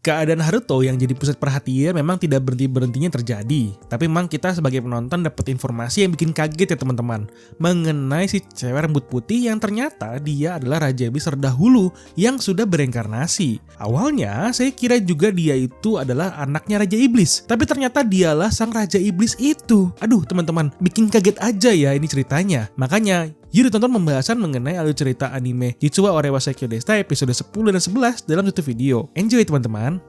Keadaan Haruto yang jadi pusat perhatian memang tidak berhenti-berhentinya terjadi. Tapi memang kita sebagai penonton dapat informasi yang bikin kaget ya teman-teman. Mengenai si cewek rambut putih yang ternyata dia adalah Raja Iblis terdahulu yang sudah bereinkarnasi. Awalnya saya kira juga dia itu adalah anaknya Raja Iblis. Tapi ternyata dialah sang Raja Iblis itu. Aduh teman-teman, bikin kaget aja ya ini ceritanya. Makanya yuk ditonton pembahasan mengenai alur cerita anime Jitsuwa Ore wa Seikyo Deshita episode 10 dan 11 dalam satu video. Enjoy teman-teman.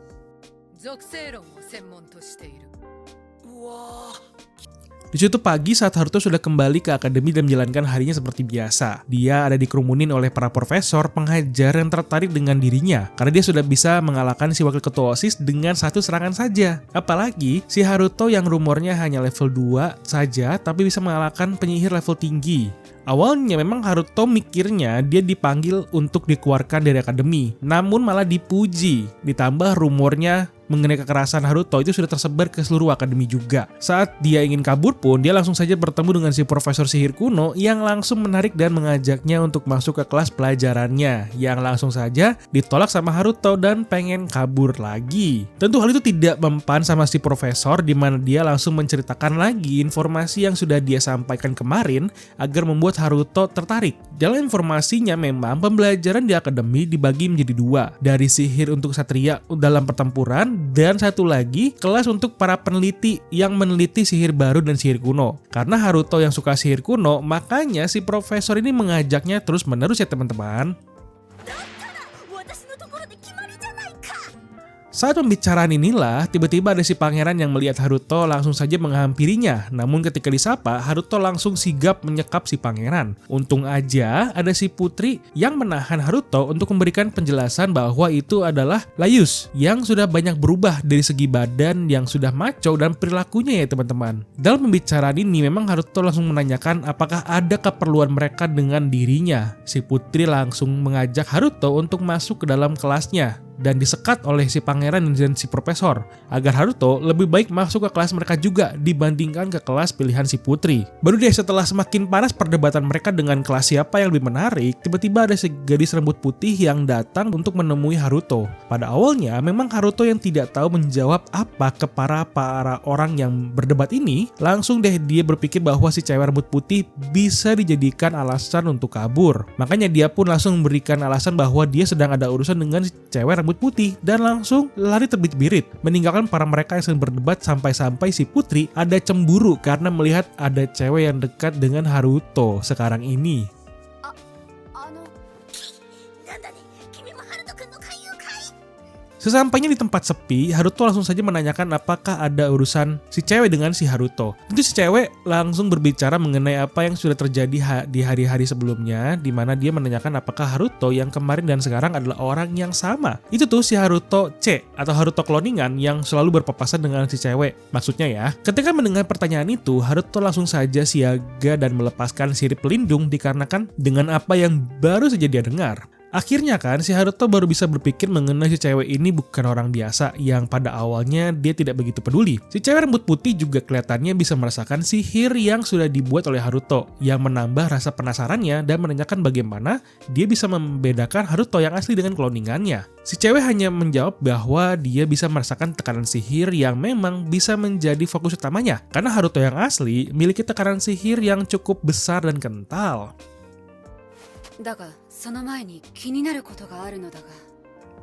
Di suatu pagi saat Haruto sudah kembali ke akademi dan menjalankan harinya seperti biasa. Dia ada dikerumunin oleh para profesor pengajar yang tertarik dengan dirinya karena dia sudah bisa mengalahkan si wakil ketua OSIS dengan satu serangan saja. Apalagi si Haruto yang rumornya hanya level 2 saja tapi bisa mengalahkan penyihir level tinggi. Awalnya memang Haruto mikirnya dia dipanggil untuk dikeluarkan dari akademi, namun malah dipuji. Ditambah rumornya mengenai kekerasan Haruto itu sudah tersebar ke seluruh akademi juga. Saat dia ingin kabur pun, dia langsung saja bertemu dengan si profesor sihir kuno yang langsung menarik dan mengajaknya untuk masuk ke kelas pelajarannya, yang langsung saja ditolak sama Haruto dan pengen kabur lagi. Tentu hal itu tidak mempan sama si profesor, di mana dia langsung menceritakan lagi informasi yang sudah dia sampaikan kemarin agar membuat Haruto tertarik. Dalam informasinya memang pembelajaran di akademi dibagi menjadi dua, dari sihir untuk satria dalam pertempuran dan satu lagi kelas untuk para peneliti yang meneliti sihir baru dan sihir kuno. Karena Haruto yang suka sihir kuno, makanya si profesor ini mengajaknya terus menerus ya teman-teman. Saat pembicaraan inilah, tiba-tiba ada si pangeran yang melihat Haruto langsung saja menghampirinya. Namun ketika disapa, Haruto langsung sigap menyekap si pangeran. Untung aja ada si putri yang menahan Haruto untuk memberikan penjelasan bahwa itu adalah Layus yang sudah banyak berubah dari segi badan yang sudah maco dan perilakunya ya teman-teman. Dalam pembicaraan ini memang Haruto langsung menanyakan apakah ada keperluan mereka dengan dirinya. Si putri langsung mengajak Haruto untuk masuk ke dalam kelasnya dan disekat oleh si pangeran dan si profesor agar Haruto lebih baik masuk ke kelas mereka juga dibandingkan ke kelas pilihan si putri. Baru deh setelah semakin panas perdebatan mereka dengan kelas siapa yang lebih menarik, tiba-tiba ada si gadis rambut putih yang datang untuk menemui Haruto. Pada awalnya memang Haruto yang tidak tahu menjawab apa ke para orang yang berdebat ini, langsung deh dia berpikir bahwa si cewek rambut putih bisa dijadikan alasan untuk kabur. Makanya dia pun langsung memberikan alasan bahwa dia sedang ada urusan dengan si cewek rambut putih dan langsung lari terbit-birit, meninggalkan para mereka yang sedang berdebat sampai-sampai si putri ada cemburu karena melihat ada cewek yang dekat dengan Haruto sekarang ini. Sesampainya di tempat sepi, Haruto langsung saja menanyakan apakah ada urusan si cewek dengan si Haruto. Tentu si cewek langsung berbicara mengenai apa yang sudah terjadi di hari-hari sebelumnya, di mana dia menanyakan apakah Haruto yang kemarin dan sekarang adalah orang yang sama. Itu tuh si Haruto C atau Haruto kloningan yang selalu berpapasan dengan si cewek. Maksudnya ya, ketika mendengar pertanyaan itu, Haruto langsung saja siaga dan melepaskan sirip pelindung dikarenakan dengan apa yang baru saja dia dengar. Akhirnya kan si Haruto baru bisa berpikir mengenai si cewek ini bukan orang biasa yang pada awalnya dia tidak begitu peduli. Si cewek rambut putih juga kelihatannya bisa merasakan sihir yang sudah dibuat oleh Haruto yang menambah rasa penasarannya dan menanyakan bagaimana dia bisa membedakan Haruto yang asli dengan kloningannya. Si cewek hanya menjawab bahwa dia bisa merasakan tekanan sihir yang memang bisa menjadi fokus utamanya karena Haruto yang asli memiliki tekanan sihir yang cukup besar dan kental.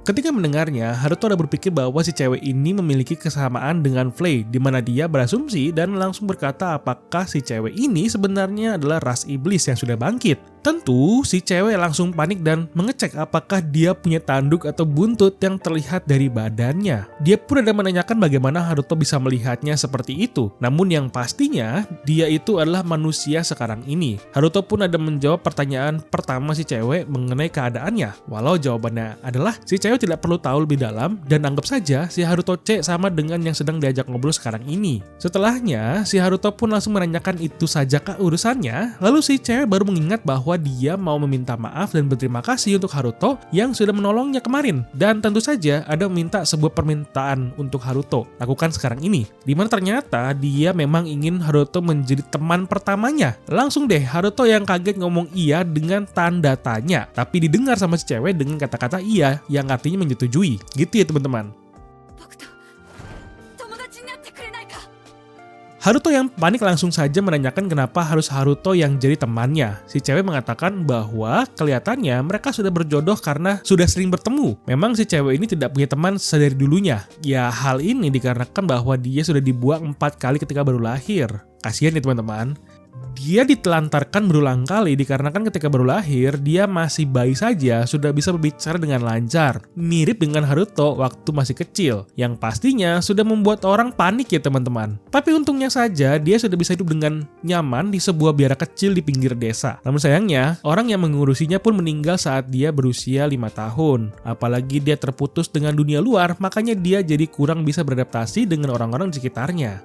Ketika mendengarnya, Haruto ada berpikir bahwa si cewek ini memiliki kesamaan dengan Flay, di mana dia berasumsi dan langsung berkata apakah si cewek ini sebenarnya adalah ras iblis yang sudah bangkit. Tentu, si cewek langsung panik dan mengecek apakah dia punya tanduk atau buntut yang terlihat dari badannya. Dia pun ada menanyakan bagaimana Haruto bisa melihatnya seperti itu. Namun yang pastinya, dia itu adalah manusia sekarang ini. Haruto pun ada menjawab pertanyaan pertama si cewek mengenai keadaannya. Walau jawabannya adalah si cewek tidak perlu tahu lebih dalam dan anggap saja si Haruto C sama dengan yang sedang diajak ngobrol sekarang ini. Setelahnya, si Haruto pun langsung menanyakan itu sajakah urusannya. Lalu si cewek baru mengingat bahwa dia mau meminta maaf dan berterima kasih untuk Haruto yang sudah menolongnya kemarin. Dan tentu saja ada meminta sebuah permintaan untuk Haruto lakukan sekarang ini, dimana ternyata dia memang ingin Haruto menjadi teman pertamanya. Langsung deh Haruto yang kaget ngomong iya dengan tanda tanya, tapi didengar sama si cewek dengan kata-kata iya yang artinya menyetujui. Gitu ya teman-teman. Haruto yang panik langsung saja menanyakan kenapa harus Haruto yang jadi temannya. Si cewek mengatakan bahwa kelihatannya mereka sudah berjodoh karena sudah sering bertemu. Memang si cewek ini tidak punya teman sedari dulunya. Ya hal ini dikarenakan bahwa dia sudah dibuang 4 kali ketika baru lahir. Kasihan ya teman-teman. Dia ditelantarkan berulang kali dikarenakan ketika baru lahir, dia masih bayi saja sudah bisa berbicara dengan lancar. Mirip dengan Haruto waktu masih kecil, yang pastinya sudah membuat orang panik ya teman-teman. Tapi untungnya saja, dia sudah bisa hidup dengan nyaman di sebuah biara kecil di pinggir desa. Namun sayangnya, orang yang mengurusinya pun meninggal saat dia berusia 5 tahun. Apalagi dia terputus dengan dunia luar, makanya dia jadi kurang bisa beradaptasi dengan orang-orang di sekitarnya.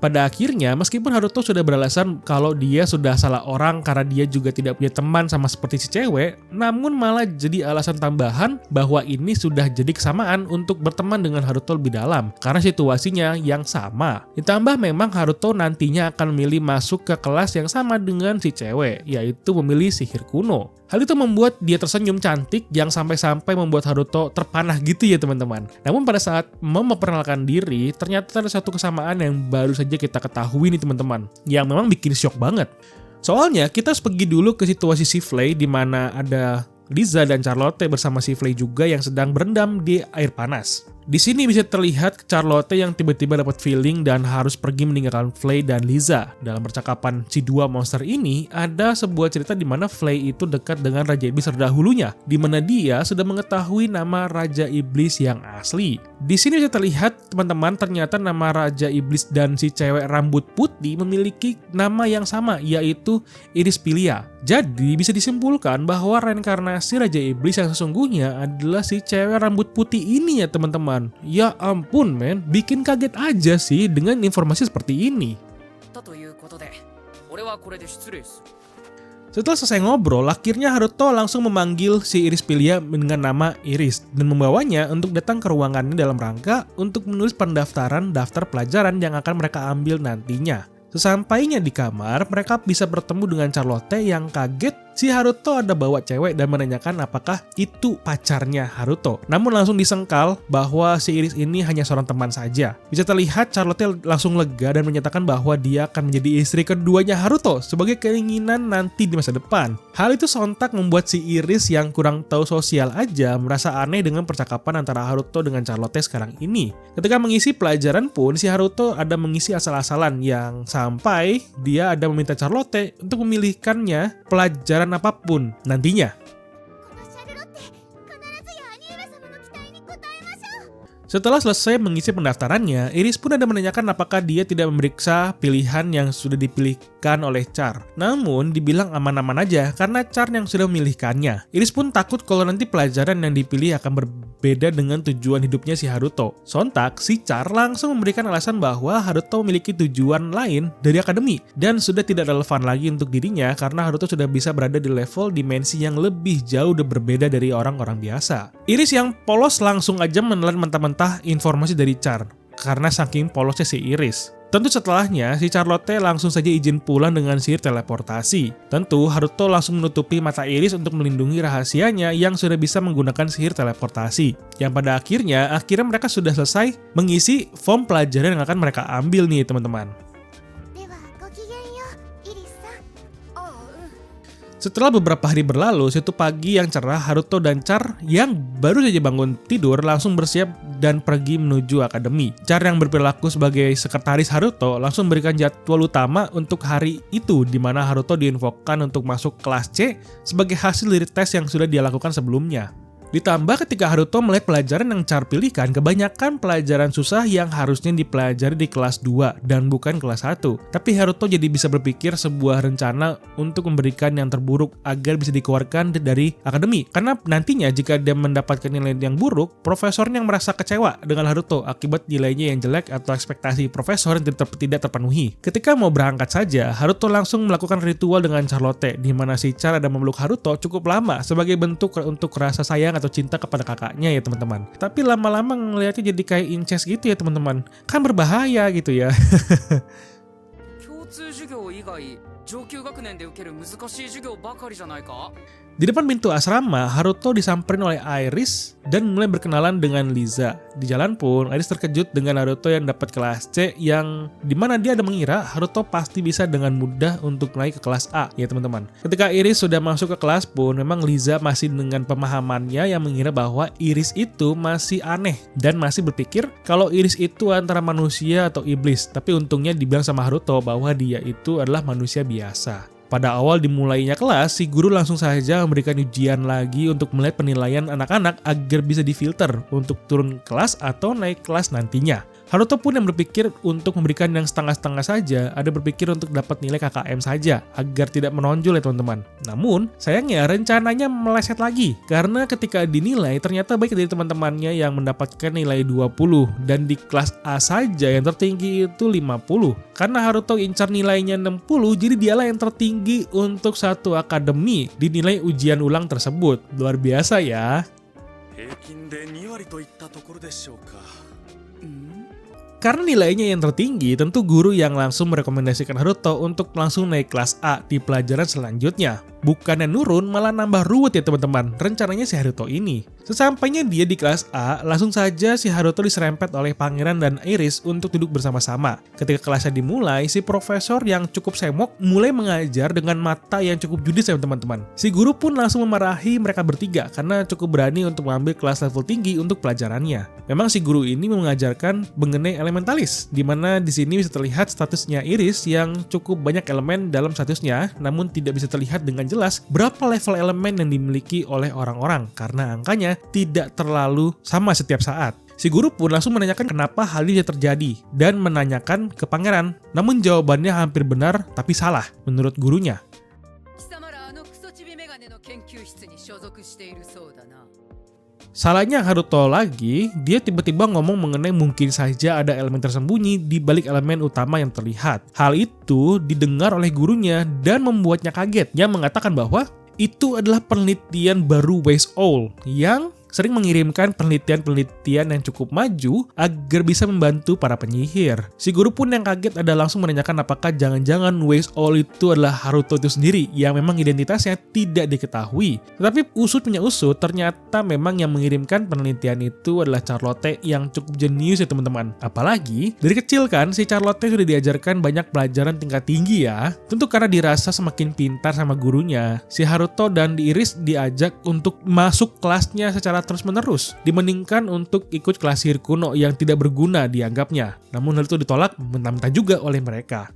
Pada akhirnya, meskipun Haruto sudah beralasan kalau dia sudah salah orang karena dia juga tidak punya teman sama seperti si cewek, namun malah jadi alasan tambahan bahwa ini sudah jadi kesamaan untuk berteman dengan Haruto lebih dalam karena situasinya yang sama. Ditambah memang Haruto nantinya akan memilih masuk ke kelas yang sama dengan si cewek, yaitu memilih sihir kuno. Hal itu membuat dia tersenyum cantik yang sampai-sampai membuat Haruto terpanah gitu ya teman-teman. Namun pada saat memperkenalkan diri, ternyata ada satu kesamaan yang baru saja kita ketahui nih teman-teman, yang memang bikin syok banget. Soalnya kita harus pergi dulu ke situasi si Flay di mana ada Liza dan Charlotte bersama si Flay juga yang sedang berendam di air panas. Di sini bisa terlihat Charlotte yang tiba-tiba dapat feeling dan harus pergi meninggalkan Flay dan Liza. Dalam percakapan si dua monster ini, ada sebuah cerita di mana Flay itu dekat dengan Raja Iblis terdahulunya, di mana dia sudah mengetahui nama Raja Iblis yang asli. Di sini bisa terlihat teman-teman ternyata nama Raja Iblis dan si cewek rambut putih memiliki nama yang sama, yaitu Irispilia. Jadi bisa disimpulkan bahwa reinkarnasi Raja Iblis yang sesungguhnya adalah si cewek rambut putih ini ya teman-teman. Ya ampun men, bikin kaget aja sih dengan informasi seperti ini. Setelah selesai ngobrol, akhirnya Haruto langsung memanggil si Irispilia dengan nama Iris dan membawanya untuk datang ke ruangannya dalam rangka untuk menulis pendaftaran daftar pelajaran yang akan mereka ambil nantinya. Sesampainya di kamar, mereka bisa bertemu dengan Charlotte yang kaget si Haruto ada bawa cewek dan menanyakan apakah itu pacarnya Haruto. Namun langsung disengkal bahwa si Iris ini hanya seorang teman saja. Bisa terlihat Charlotte langsung lega dan menyatakan bahwa dia akan menjadi istri keduanya Haruto sebagai keinginan nanti di masa depan. Hal itu sontak membuat si Iris yang kurang tahu sosial aja merasa aneh dengan percakapan antara Haruto dengan Charlotte sekarang ini. Ketika mengisi pelajaran pun si Haruto ada mengisi asal-asalan yang sampai dia ada meminta Charlotte untuk memilihkannya pelajaran apapun nantinya. Setelah selesai mengisi pendaftarannya, Iris pun ada menanyakan apakah dia tidak memeriksa pilihan yang sudah dipilihkan oleh Char. Namun dibilang aman-aman aja karena Char yang sudah memilihkannya. Iris pun takut kalau nanti pelajaran yang dipilih akan berbeda dengan tujuan hidupnya si Haruto. Sontak, si Char langsung memberikan alasan bahwa Haruto memiliki tujuan lain dari akademi dan sudah tidak relevan lagi untuk dirinya karena Haruto sudah bisa berada di level dimensi yang lebih jauh dan berbeda dari orang-orang biasa. Iris yang polos langsung aja menelan mentah-mentah informasi dari Char karena saking polosnya si Iris. Tentu setelahnya, si Charlotte langsung saja izin pulang dengan sihir teleportasi. Tentu Haruto langsung menutupi mata Iris untuk melindungi rahasianya yang sudah bisa menggunakan sihir teleportasi. Yang pada akhirnya mereka sudah selesai mengisi form pelajaran yang akan mereka ambil nih teman-teman. Setelah beberapa hari berlalu, suatu pagi yang cerah, Haruto dan Char yang baru saja bangun tidur langsung bersiap dan pergi menuju akademi. Char yang berperilaku sebagai sekretaris Haruto langsung memberikan jadwal utama untuk hari itu, di mana Haruto diinfokan untuk masuk kelas C sebagai hasil dari tes yang sudah dia lakukan sebelumnya. Ditambah ketika Haruto melihat pelajaran yang Char pilihkan, kebanyakan pelajaran susah yang harusnya dipelajari di kelas 2 dan bukan kelas 1. Tapi Haruto jadi bisa berpikir sebuah rencana untuk memberikan yang terburuk agar bisa dikeluarkan dari akademi. Karena nantinya jika dia mendapatkan nilai yang buruk, profesornya yang merasa kecewa dengan Haruto akibat nilainya yang jelek atau ekspektasi profesor yang tidak terpenuhi. Ketika mau berangkat saja, Haruto langsung melakukan ritual dengan Charlotte, di mana si Char ada memeluk Haruto cukup lama sebagai bentuk untuk rasa sayang atau cinta kepada kakaknya ya teman-teman. Tapi lama-lama ngeliatnya jadi kayak incest gitu ya teman-teman. Kan berbahaya gitu ya. Di depan pintu asrama, Haruto disamperin oleh Iris dan mulai berkenalan dengan Liza. Di jalan pun, Iris terkejut dengan Haruto yang dapat kelas C yang dimana dia ada mengira Haruto pasti bisa dengan mudah untuk naik ke kelas A, ya teman-teman. Ketika Iris sudah masuk ke kelas pun, memang Liza masih dengan pemahamannya yang mengira bahwa Iris itu masih aneh dan masih berpikir kalau Iris itu antara manusia atau iblis. Tapi untungnya dibilang sama Haruto bahwa dia itu adalah manusia biasa. Pada awal dimulainya kelas, si guru langsung saja memberikan ujian lagi untuk melihat penilaian anak-anak agar bisa difilter untuk turun kelas atau naik kelas nantinya. Haruto pun yang berpikir untuk memberikan yang setengah-setengah saja, ada berpikir untuk dapat nilai KKM saja, agar tidak menonjol ya teman-teman. Namun, sayangnya rencananya meleset lagi, karena ketika dinilai ternyata baik dari teman-temannya yang mendapatkan nilai 20, dan di kelas A saja yang tertinggi itu 50. Karena Haruto incar nilainya 60, jadi dialah yang tertinggi untuk satu akademi dinilai ujian ulang tersebut. Luar biasa ya. Karena nilainya yang tertinggi, tentu guru yang langsung merekomendasikan Haruto untuk langsung naik kelas A di pelajaran selanjutnya. Bukannya nurun, malah nambah ruwet ya teman-teman, rencananya si Haruto ini. Sesampainya dia di kelas A, langsung saja si Haruto diserempet oleh Pangeran dan Iris untuk duduk bersama-sama. Ketika kelasnya dimulai, si profesor yang cukup semok mulai mengajar dengan mata yang cukup judis ya teman-teman. Si guru pun langsung memarahi mereka bertiga karena cukup berani untuk mengambil kelas level tinggi untuk pelajarannya. Memang si guru ini mengajarkan mengenai elementalis, di mana di sini bisa terlihat statusnya Iris yang cukup banyak elemen dalam statusnya, namun tidak bisa terlihat dengan jelas berapa level elemen yang dimiliki oleh orang-orang karena angkanya tidak terlalu sama setiap saat. Si guru pun langsung menanyakan kenapa hal ini terjadi dan menanyakan ke pangeran. Namun jawabannya hampir benar tapi salah menurut gurunya. Salahnya Haruto lagi, dia tiba-tiba ngomong mengenai mungkin saja ada elemen tersembunyi di balik elemen utama yang terlihat. Hal itu didengar oleh gurunya dan membuatnya kaget, yang mengatakan bahwa itu adalah penelitian baru Weiss Owl yang sering mengirimkan penelitian-penelitian yang cukup maju agar bisa membantu para penyihir. Si guru pun yang kaget ada langsung menanyakan apakah jangan-jangan Weiss Owl itu adalah Haruto itu sendiri yang memang identitasnya tidak diketahui. Tetapi usut punya usut, ternyata memang yang mengirimkan penelitian itu adalah Charlotte yang cukup jenius ya teman-teman. Apalagi dari kecil kan si Charlotte sudah diajarkan banyak pelajaran tingkat tinggi ya. Tentu karena dirasa semakin pintar sama gurunya, si Haruto dan Iris diajak untuk masuk kelasnya secara terus-menerus dibandingkan untuk ikut kelas sihir kuno yang tidak berguna dianggapnya. Namun hal itu ditolak mentah-mentah juga oleh mereka.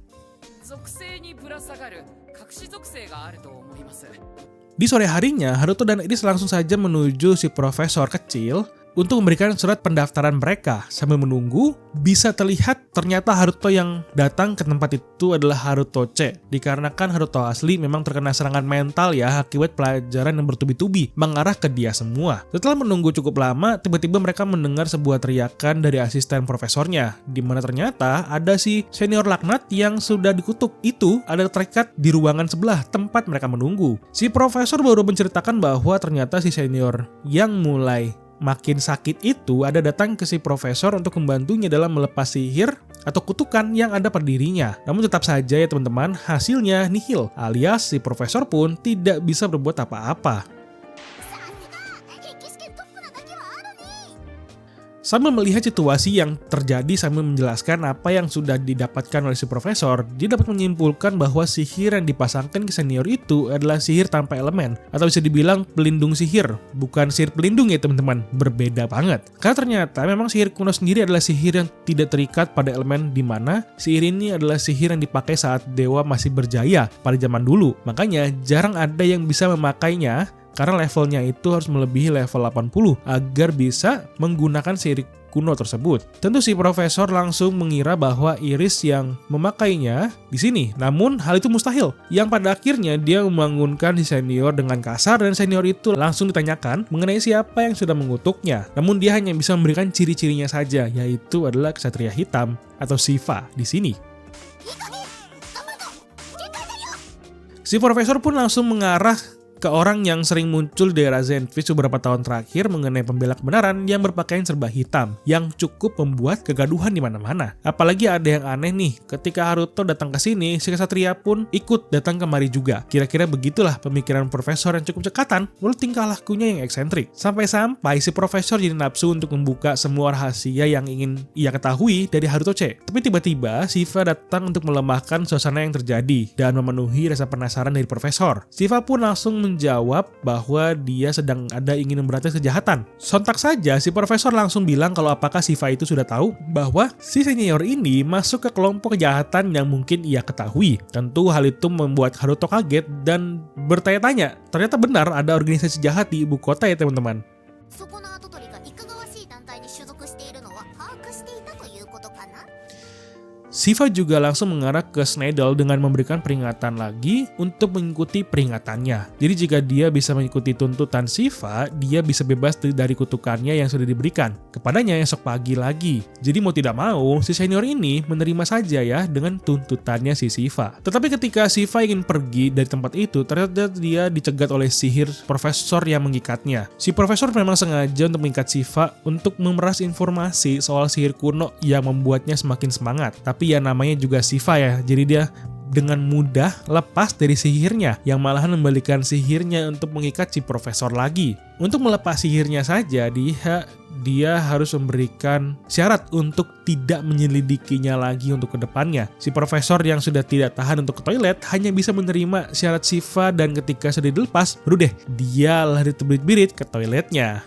Di sore harinya, Haruto dan Iris langsung saja menuju si profesor kecil untuk memberikan surat pendaftaran mereka. Sambil menunggu, bisa terlihat ternyata Haruto yang datang ke tempat itu adalah Haruto C. Dikarenakan Haruto asli memang terkena serangan mental ya akibat pelajaran yang bertubi-tubi mengarah ke dia semua. Setelah menunggu cukup lama, tiba-tiba mereka mendengar sebuah teriakan dari asisten profesornya, di mana ternyata ada si senior laknat yang sudah dikutuk. Itu ada terikat di ruangan sebelah tempat mereka menunggu. Si profesor baru menceritakan bahwa ternyata si senior yang mulai makin sakit itu ada datang ke si profesor untuk membantunya dalam melepas sihir atau kutukan yang ada pada dirinya. Namun tetap saja ya teman-teman, hasilnya nihil, alias si profesor pun tidak bisa berbuat apa-apa. Sambil melihat situasi yang terjadi sambil menjelaskan apa yang sudah didapatkan oleh si profesor, dia dapat menyimpulkan bahwa sihir yang dipasangkan ke senior itu adalah sihir tanpa elemen, atau bisa dibilang pelindung sihir, bukan sihir pelindung ya teman-teman, berbeda banget. Karena ternyata memang sihir kuno sendiri adalah sihir yang tidak terikat pada elemen, di mana sihir ini adalah sihir yang dipakai saat dewa masih berjaya pada zaman dulu. Makanya jarang ada yang bisa memakainya, karena levelnya itu harus melebihi level 80 agar bisa menggunakan sihir kuno tersebut. Tentu si profesor langsung mengira bahwa Iris yang memakainya di sini. Namun hal itu mustahil. Yang pada akhirnya dia membangunkan si senior dengan kasar dan senior itu langsung ditanyakan mengenai siapa yang sudah mengutuknya. Namun dia hanya bisa memberikan ciri-cirinya saja, yaitu adalah Ksatria Hitam atau Shiva di sini. Si profesor pun langsung mengarah ke orang yang sering muncul di daerah Zenfish beberapa tahun terakhir mengenai pembela kebenaran yang berpakaian serba hitam, yang cukup membuat kegaduhan di mana-mana. Apalagi ada yang aneh nih, ketika Haruto datang ke sini, si Ksatria pun ikut datang kemari juga. Kira-kira begitulah pemikiran profesor yang cukup cekatan, lalu tingkah lakunya yang eksentrik. Sampai-sampai si profesor jadi nafsu untuk membuka semua rahasia yang ingin ia ketahui dari Haruto-ce. Tapi tiba-tiba Shiva datang untuk melemahkan suasana yang terjadi dan memenuhi rasa penasaran dari profesor. Shiva pun langsung menjawab bahwa dia sedang ingin memberantas kejahatan. Sontak saja si profesor langsung bilang kalau apakah Shiva itu sudah tahu bahwa si senior ini masuk ke kelompok kejahatan yang mungkin ia ketahui. Tentu hal itu membuat Haruto kaget dan bertanya-tanya. Ternyata benar ada organisasi jahat di ibu kota ya teman-teman. Shiva juga langsung mengarah ke Snidel dengan memberikan peringatan lagi untuk mengikuti peringatannya. Jadi jika dia bisa mengikuti tuntutan Shiva, dia bisa bebas dari kutukannya yang sudah diberikan kepadanya esok pagi lagi. Jadi mau tidak mau, si senior ini menerima saja ya dengan tuntutannya si Shiva. Tetapi ketika Shiva ingin pergi dari tempat itu, ternyata dia dicegat oleh sihir profesor yang mengikatnya. Si profesor memang sengaja untuk mengikat Shiva untuk memeras informasi soal sihir kuno yang membuatnya semakin semangat. Tapi ya namanya juga Shiva ya, jadi dia dengan mudah lepas dari sihirnya, yang malahan membalikan sihirnya untuk mengikat si profesor lagi. Untuk melepas sihirnya saja, dia harus memberikan syarat untuk tidak menyelidikinya lagi untuk kedepannya. Si profesor yang sudah tidak tahan untuk ke toilet hanya bisa menerima syarat Shiva, dan ketika sudah dilepas, baru deh dia lari terbirit-birit ke toiletnya.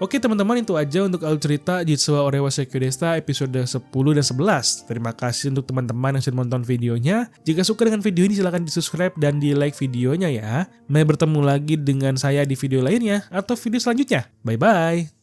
Oke teman-teman, itu aja untuk alur cerita Jitsuwa Ore wa Seikyo Deshita episode 10 dan 11. Terima kasih untuk teman-teman yang sudah menonton videonya. Jika suka dengan video ini silahkan di subscribe dan di like videonya ya. Mari bertemu lagi dengan saya di video lainnya atau video selanjutnya. Bye bye.